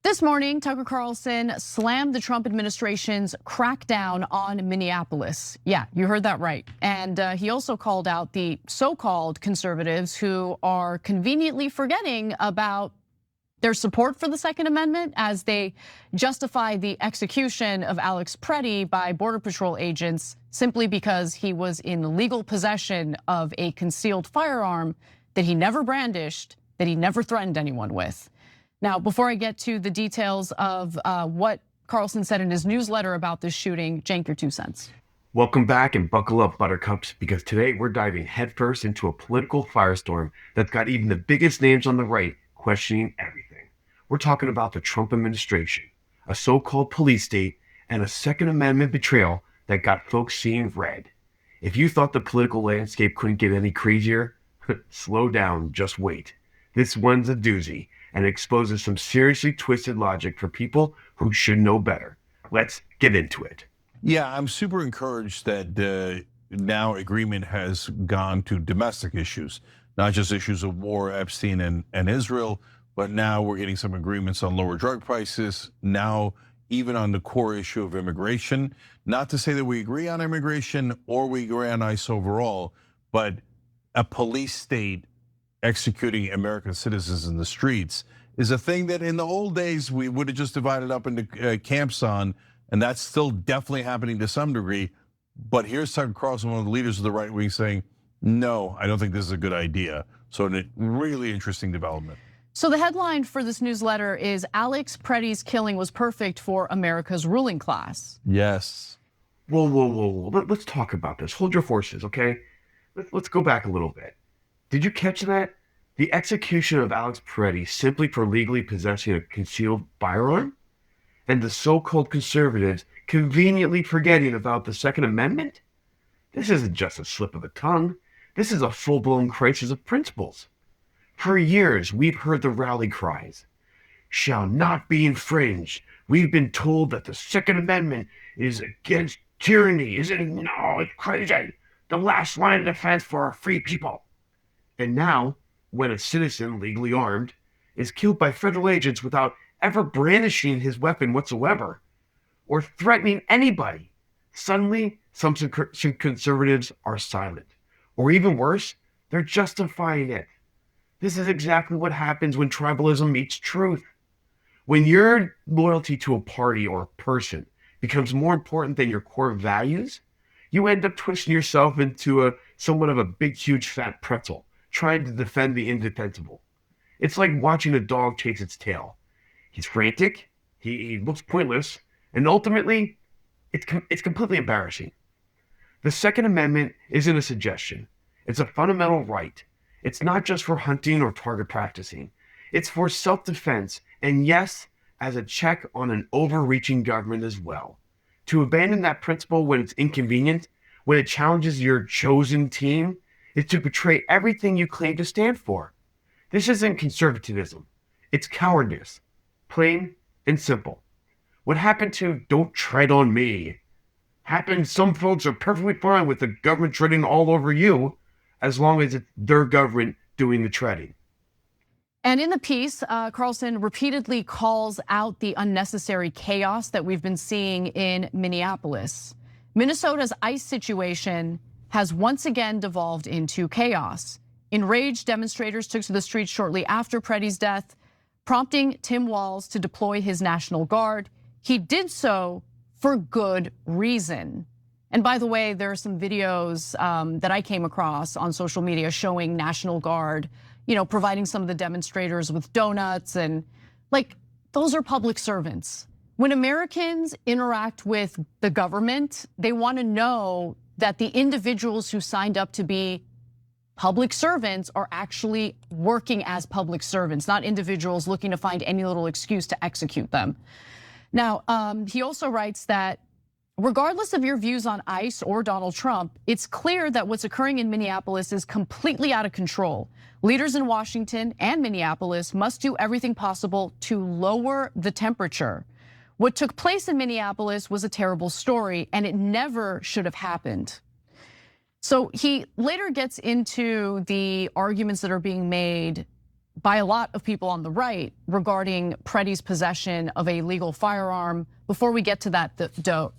This morning, Tucker Carlson slammed the Trump administration's crackdown on Minneapolis. Yeah, you heard that right. And he also called out the so-called conservatives who are conveniently forgetting about their support for the Second Amendment as they justify the execution of Alex Preti by Border Patrol agents simply because he was in legal possession of a concealed firearm that he never brandished, that he never threatened anyone with. Now, before I get to the details of what Carlson said in his newsletter about this shooting, Cenk, your 2 cents. Welcome back and buckle up, buttercups, because today we're diving headfirst into a political firestorm that's got even the biggest names on the right questioning everything. We're talking about the Trump administration, a so-called police state, and a Second Amendment betrayal that got folks seeing red. If you thought the political landscape couldn't get any crazier, slow down, just wait. This one's a doozy and exposes some seriously twisted logic for people who should know better. Let's get into it. Yeah, I'm super encouraged that now agreement has gone to domestic issues, not just issues of war, Epstein and Israel, but now we're getting some agreements on lower drug prices, now even on the core issue of immigration. Not to say that we agree on immigration or we agree on ICE overall, but a police state executing American citizens in the streets is a thing that in the old days we would have just divided up into camps on, and that's still definitely happening to some degree. But here's Tucker Carlson, one of the leaders of the right wing, saying, no, I don't think this is a good idea. So a really interesting development. So the headline for this newsletter is Alex Preti's killing was perfect for America's ruling class. Yes. Whoa. Let's talk about this. Hold your forces, okay? Let's go back a little bit. Did you catch that? The execution of Alex Preti simply for legally possessing a concealed firearm? And the so-called conservatives conveniently forgetting about the Second Amendment? This isn't just a slip of the tongue. This is a full-blown crisis of principles. For years, we've heard the rally cries, shall not be infringed. We've been told that the Second Amendment is against tyranny. No, it's crazy. The last line of defense for our free people. And now, when a citizen legally armed is killed by federal agents without ever brandishing his weapon whatsoever or threatening anybody, suddenly some conservatives are silent. Or even worse, they're justifying it. This is exactly what happens when tribalism meets truth. When your loyalty to a party or a person becomes more important than your core values, you end up twisting yourself into somewhat of a big, huge, fat pretzel, trying to defend the indefensible. It's like watching a dog chase its tail. He's frantic, he looks pointless, and ultimately, it's completely embarrassing. The Second Amendment isn't a suggestion. It's a fundamental right. It's not just for hunting or target practicing. It's for self-defense, and yes, as a check on an overreaching government as well. To abandon that principle when it's inconvenient, when it challenges your chosen team, is to betray everything you claim to stand for. This isn't conservatism. It's cowardice. Plain and simple. What happened to "don't tread on me" happened. Some folks are perfectly fine with the government treading all over you as long as it's their government doing the treading. And in the piece, Carlson repeatedly calls out the unnecessary chaos that we've been seeing in Minneapolis. Minnesota's ICE situation has once again devolved into chaos. Enraged demonstrators took to the streets shortly after Preti's death, prompting Tim Walz to deploy his National Guard. He did so for good reason. And by the way, there are some videos that I came across on social media showing National Guard, providing some of the demonstrators with donuts, and those are public servants. When Americans interact with the government, they want to know that the individuals who signed up to be public servants are actually working as public servants, not individuals looking to find any little excuse to execute them. Now, he also writes that regardless of your views on ICE or Donald Trump, it's clear that what's occurring in Minneapolis is completely out of control. Leaders in Washington and Minneapolis must do everything possible to lower the temperature. What took place in Minneapolis was a terrible story, and it never should have happened. So he later gets into the arguments that are being made by a lot of people on the right regarding Preti's possession of a legal firearm. Before we get to that, though,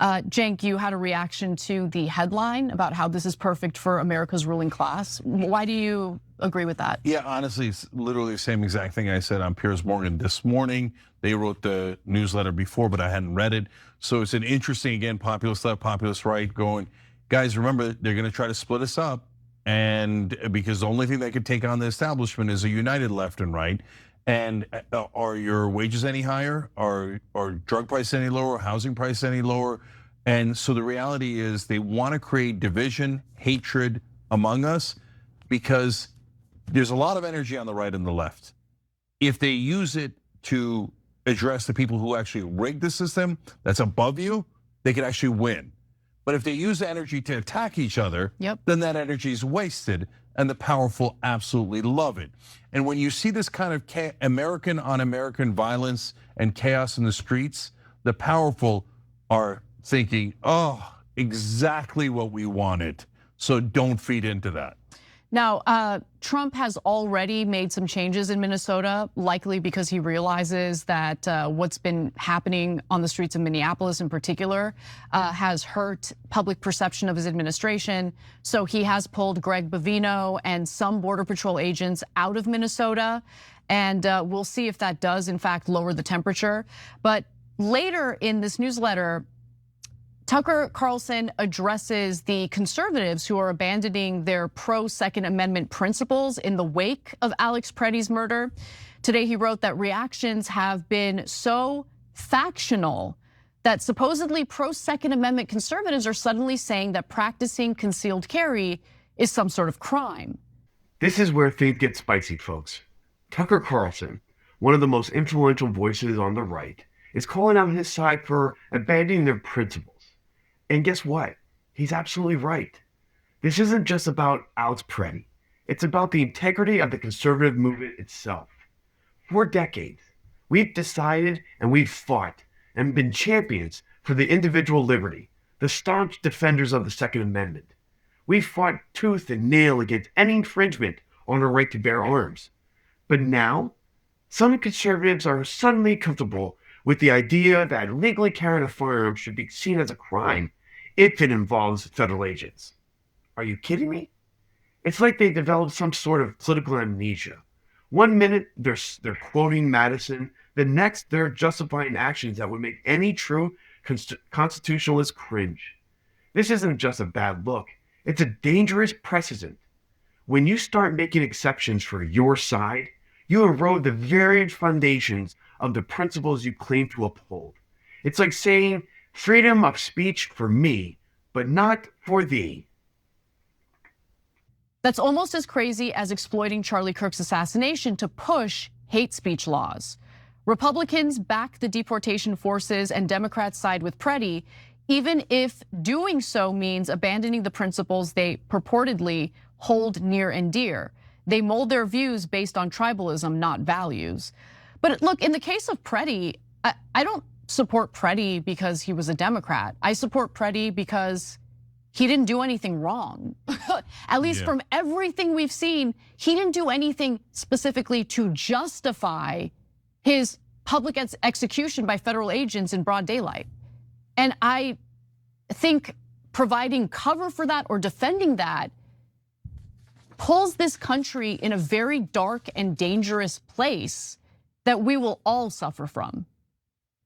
Cenk, you had a reaction to the headline about how this is perfect for America's ruling class. Why do you agree with that? Yeah, honestly, it's literally the same exact thing I said on Piers Morgan this morning. They wrote the newsletter before, but I hadn't read it. So it's an interesting, again, populist left, populist right, going, guys, remember, they're going to try to split us up. And because the only thing that could take on the establishment is a united left and right. And are your wages any higher? Are drug prices any lower? Housing prices any lower? And so the reality is they want to create division, hatred among us, because there's a lot of energy on the right and the left. If they use it to address the people who actually rigged the system that's above you, they could actually win. But if they use the energy to attack each other, then that energy is wasted, and the powerful absolutely love it. And when you see this kind of American on American violence and chaos in the streets, the powerful are thinking, oh, exactly what we wanted. So don't feed into that. Now, Trump has already made some changes in Minnesota, likely because he realizes that what's been happening on the streets of Minneapolis in particular has hurt public perception of his administration. So he has pulled Greg Bovino and some Border Patrol agents out of Minnesota. And we'll see if that does, in fact, lower the temperature. But later in this newsletter, Tucker Carlson addresses the conservatives who are abandoning their pro-Second Amendment principles in the wake of Alex Preti's murder. Today, he wrote that reactions have been so factional that supposedly pro-Second Amendment conservatives are suddenly saying that practicing concealed carry is some sort of crime. This is where things get spicy, folks. Tucker Carlson, one of the most influential voices on the right, is calling out his side for abandoning their principles. And guess what? He's absolutely right. This isn't just about Alex Preti. It's about the integrity of the conservative movement itself. For decades, we've decided and we've fought and been champions for the individual liberty, the staunch defenders of the Second Amendment. We've fought tooth and nail against any infringement on our right to bear arms. But now, some conservatives are suddenly comfortable with the idea that legally carrying a firearm should be seen as a crime if it involves federal agents. Are you kidding me? It's like they developed some sort of political amnesia. One minute they're quoting Madison, the next they're justifying actions that would make any true constitutionalist cringe. This isn't just a bad look, it's a dangerous precedent. When you start making exceptions for your side, you erode the very foundations of the principles you claim to uphold. It's like saying freedom of speech for me, but not for thee. That's almost as crazy as exploiting Charlie Kirk's assassination to push hate speech laws. Republicans back the deportation forces and Democrats side with Preti, even if doing so means abandoning the principles they purportedly hold near and dear. They mold their views based on tribalism, not values. But look, in the case of Preti, I don't support Preti because he was a Democrat. I support Preti because he didn't do anything wrong. At least from everything we've seen, he didn't do anything specifically to justify his public execution by federal agents in broad daylight. And I think providing cover for that or defending that pulls this country in a very dark and dangerous place that we will all suffer from.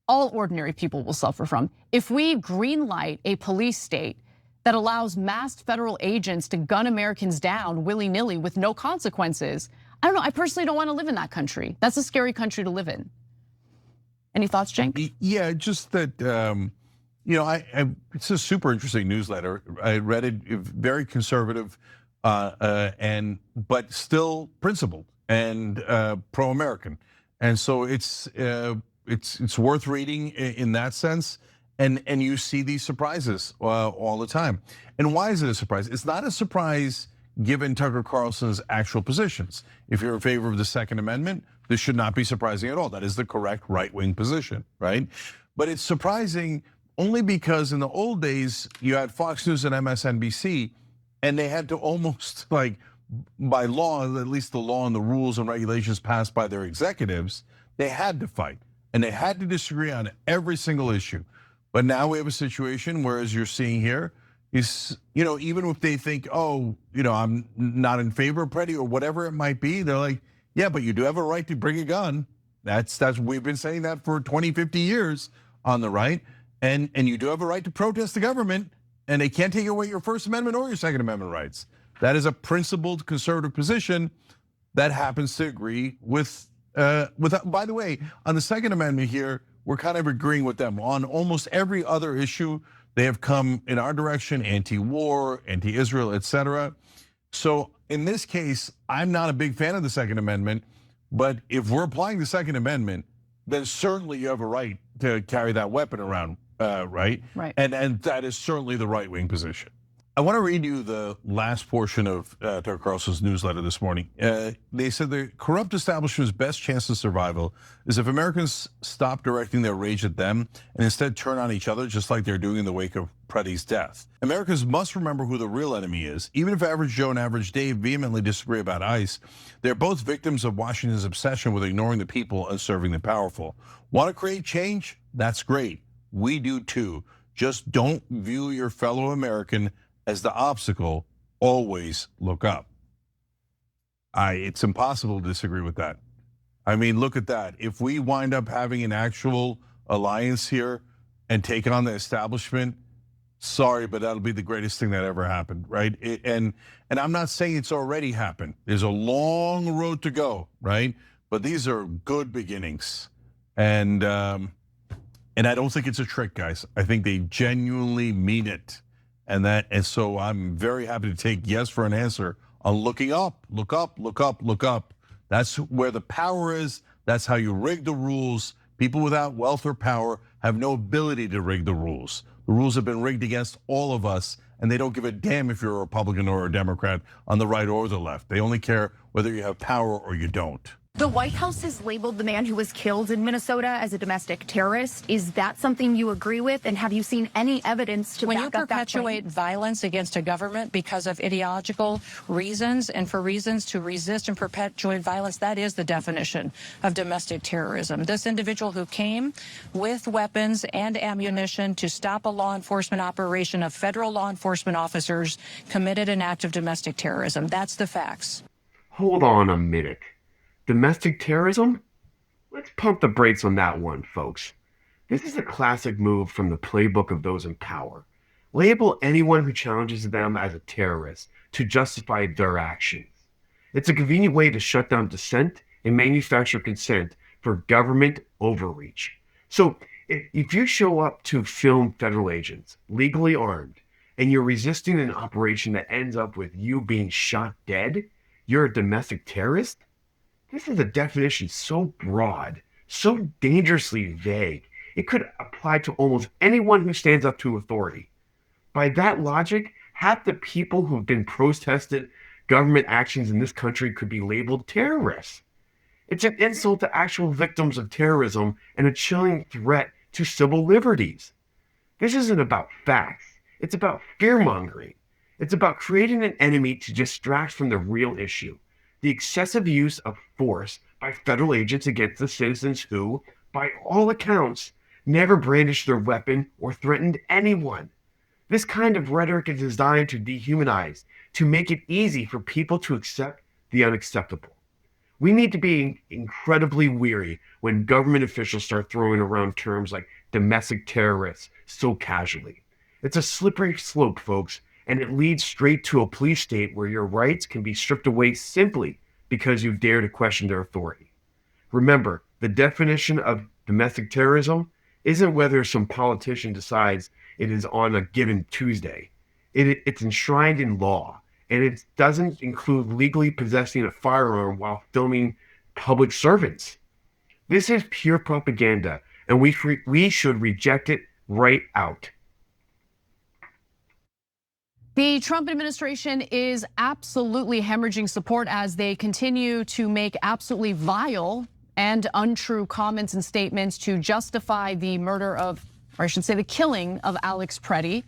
All ordinary people will suffer from. If we greenlight a police state that allows masked federal agents to gun Americans down willy-nilly with no consequences, I don't know, I personally don't want to live in that country. That's a scary country to live in. Any thoughts, Cenk? Yeah, just that, it's a super interesting newsletter. I read it, very conservative, but still principled and pro-American. And so it's worth reading in that sense. And you see these surprises all the time. And why is it a surprise? It's not a surprise given Tucker Carlson's actual positions. If you're in favor of the Second Amendment, this should not be surprising at all. That is the correct right-wing position, right? But it's surprising only because in the old days, you had Fox News and MSNBC, and they had to almost like by law, at least the law and the rules and regulations passed by their executives, they had to fight and they had to disagree on every single issue. But now we have a situation where, as you're seeing here, is, even if they think, oh, I'm not in favor of Preti or whatever it might be, they're like, yeah, but you do have a right to bring a gun. That's we've been saying that for 20, 50 years on the right. And you do have a right to protest the government, and they can't take away your First Amendment or your Second Amendment rights. That is a principled conservative position that happens to agree with, by the way, on the Second Amendment here, we're kind of agreeing with them. On almost every other issue, they have come in our direction, anti-war, anti-Israel, etc. So in this case, I'm not a big fan of the Second Amendment, but if we're applying the Second Amendment, then certainly you have a right to carry that weapon around, right? Right. And that is certainly the right-wing position. I want to read you the last portion of Tucker Carlson's newsletter this morning. They said the corrupt establishment's best chance of survival is if Americans stop directing their rage at them and instead turn on each other, just like they're doing in the wake of Preti's death. Americans must remember who the real enemy is. Even if Average Joe and Average Dave vehemently disagree about ICE, they're both victims of Washington's obsession with ignoring the people and serving the powerful. Want to create change? That's great. We do too. Just don't view your fellow American as the obstacle. Always look up. It's impossible to disagree with that. I mean, look at that. If we wind up having an actual alliance here and take on the establishment, sorry, but that'll be the greatest thing that ever happened, right? And I'm not saying it's already happened. There's a long road to go, right? But these are good beginnings. And I don't think it's a trick, guys. I think they genuinely mean it. And so I'm very happy to take yes for an answer on looking up, look up, look up, look up. That's where the power is. That's how you rig the rules. People without wealth or power have no ability to rig the rules. The rules have been rigged against all of us, and they don't give a damn if you're a Republican or a Democrat on the right or the left. They only care whether you have power or you don't. The White House has labeled the man who was killed in Minnesota as a domestic terrorist. Is that something you agree with? And have you seen any evidence to back up that claim? When you perpetuate violence against a government because of ideological reasons and for reasons to resist and perpetuate violence, that is the definition of domestic terrorism. This individual who came with weapons and ammunition to stop a law enforcement operation of federal law enforcement officers committed an act of domestic terrorism. That's the facts. Hold on a minute. Domestic terrorism? Let's pump the brakes on that one, folks. This is a classic move from the playbook of those in power. Label anyone who challenges them as a terrorist to justify their actions. It's a convenient way to shut down dissent and manufacture consent for government overreach. So if you show up to film federal agents legally armed and you're resisting an operation that ends up with you being shot dead, you're a domestic terrorist? This is a definition so broad, so dangerously vague, it could apply to almost anyone who stands up to authority. By that logic, half the people who've been protested government actions in this country could be labeled terrorists. It's an insult to actual victims of terrorism and a chilling threat to civil liberties. This isn't about facts. It's about fear-mongering. It's about creating an enemy to distract from the real issue. The excessive use of force by federal agents against the citizens who, by all accounts, never brandished their weapon or threatened anyone. This kind of rhetoric is designed to dehumanize, to make it easy for people to accept the unacceptable. We need to be incredibly wary when government officials start throwing around terms like domestic terrorists so casually. It's a slippery slope, folks, and it leads straight to a police state where your rights can be stripped away simply because you dare to question their authority. Remember, the definition of domestic terrorism isn't whether some politician decides it is on a given Tuesday. It's enshrined in law, and it doesn't include legally possessing a firearm while filming public servants. This is pure propaganda, and we should reject it right out. The Trump administration is absolutely hemorrhaging support as they continue to make absolutely vile and untrue comments and statements to justify the murder of, or I should say the killing of Alex Preti.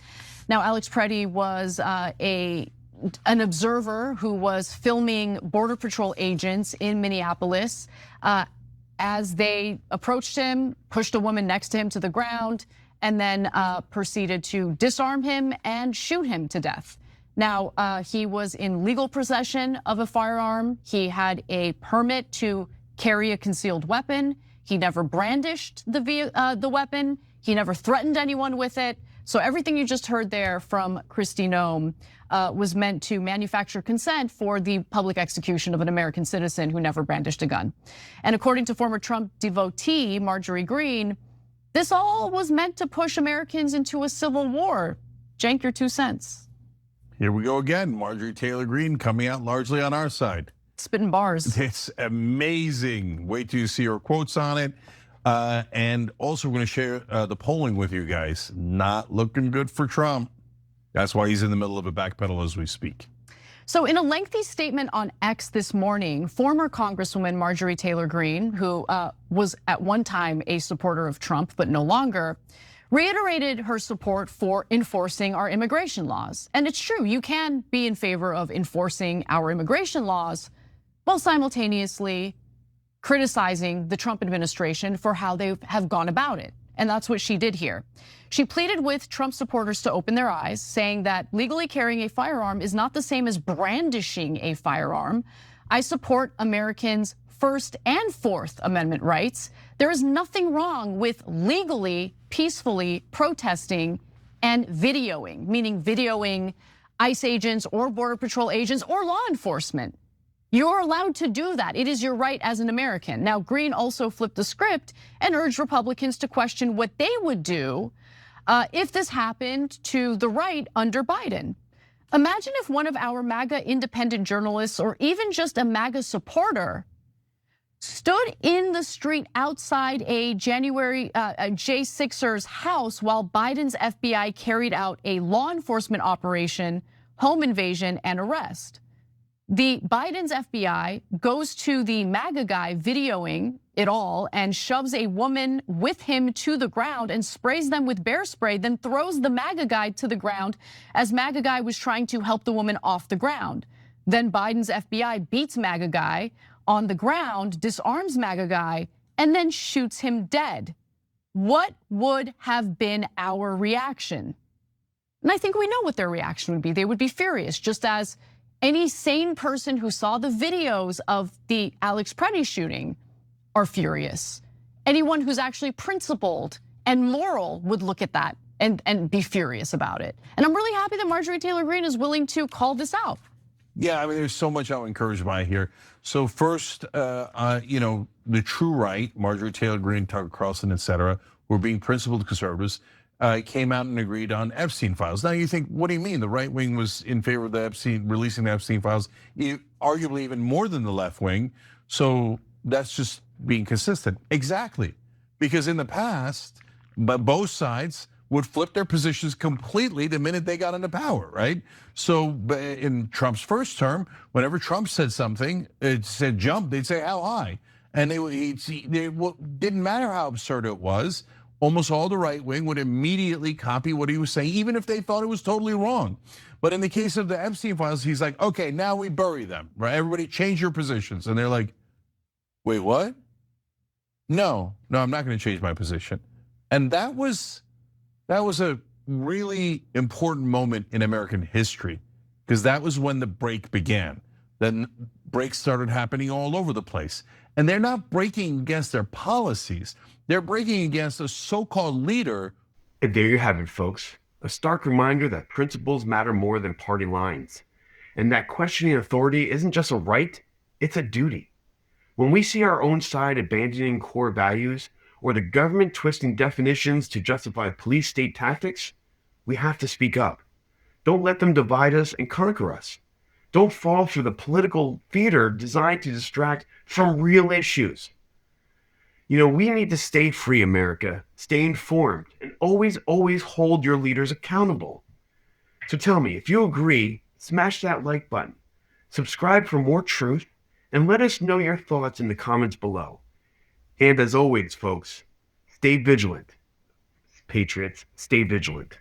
Now, Alex Preti was a an observer who was filming Border Patrol agents in Minneapolis as they approached him, pushed a woman next to him to the ground, and then proceeded to disarm him and shoot him to death. Now, he was in legal possession of a firearm. He had a permit to carry a concealed weapon. He never brandished the weapon. He never threatened anyone with it. So everything you just heard there from Kristi Noem was meant to manufacture consent for the public execution of an American citizen who never brandished a gun. And according to former Trump devotee Marjorie Greene, this all was meant to push Americans into a civil war. Cenk, your 2 cents. Here we go again. Marjorie Taylor Greene coming out largely on our side. Spitting bars. It's amazing. Wait till you see her quotes on it. And also we're going to share the polling with you guys. Not looking good for Trump. That's why he's in the middle of a backpedal as we speak. So in a lengthy statement on X this morning, former Congresswoman Marjorie Taylor Greene, who was at one time a supporter of Trump but no longer, reiterated her support for enforcing our immigration laws. And it's true, you can be in favor of enforcing our immigration laws while simultaneously criticizing the Trump administration for how they have gone about it. And that's what she did here. She pleaded with Trump supporters to open their eyes, saying that legally carrying a firearm is not the same as brandishing a firearm. I support Americans' First and Fourth Amendment rights. There is nothing wrong with legally, peacefully protesting and videoing, meaning videoing ICE agents or Border Patrol agents or law enforcement. You're allowed to do that. It is your right as an American. Now, Greene also flipped the script and urged Republicans to question what they would do if this happened to the right under Biden. Imagine if one of our MAGA independent journalists or even just a MAGA supporter stood in the street outside a J6er's house while Biden's FBI carried out a law enforcement operation, home invasion, and arrest. The Biden's FBI goes to the MAGA guy videoing it all and shoves a woman with him to the ground and sprays them with bear spray, then throws the MAGA guy to the ground as MAGA guy was trying to help the woman off the ground. Then Biden's FBI beats MAGA guy on the ground, disarms MAGA guy, and then shoots him dead. What would have been our reaction? And I think we know what their reaction would be. They would be furious, just as any sane person who saw the videos of the Alex Preti shooting are furious. Anyone who's actually principled and moral would look at that and be furious about it. And I'm really happy that Marjorie Taylor Greene is willing to call this out. Yeah, I mean, there's so much I'm encouraged by here. So first, the true right, Marjorie Taylor Greene, Tucker Carlson, et cetera, who are being principled conservatives, came out and agreed on Epstein files. Now you think, what do you mean? The right wing was in favor of the releasing the Epstein files, arguably even more than the left wing. So that's just being consistent. Exactly, because in the past, both sides would flip their positions completely the minute they got into power, right? So in Trump's first term, whenever Trump said something, it said jump, they'd say how high. And it didn't matter how absurd it was. Almost all the right wing would immediately copy what he was saying, even if they thought it was totally wrong. But in the case of the Epstein files, he's like, okay, now we bury them, right? Everybody change your positions. And they're like, wait, what? No, I'm not gonna change my position. And that was a really important moment in American history, because that was when the break began. Then breaks started happening all over the place. And they're not breaking against their policies. They're breaking against a so-called leader. And there you have it, folks. A stark reminder that principles matter more than party lines. And that questioning authority isn't just a right, it's a duty. When we see our own side abandoning core values, or the government twisting definitions to justify police state tactics, we have to speak up. Don't let them divide us and conquer us. Don't fall for the political theater designed to distract from real issues. We need to stay free, America, stay informed, and always hold your leaders accountable. So tell me, if you agree, smash that like button, subscribe for more truth, and let us know your thoughts in the comments below. And as always, folks, stay vigilant. Patriots, stay vigilant.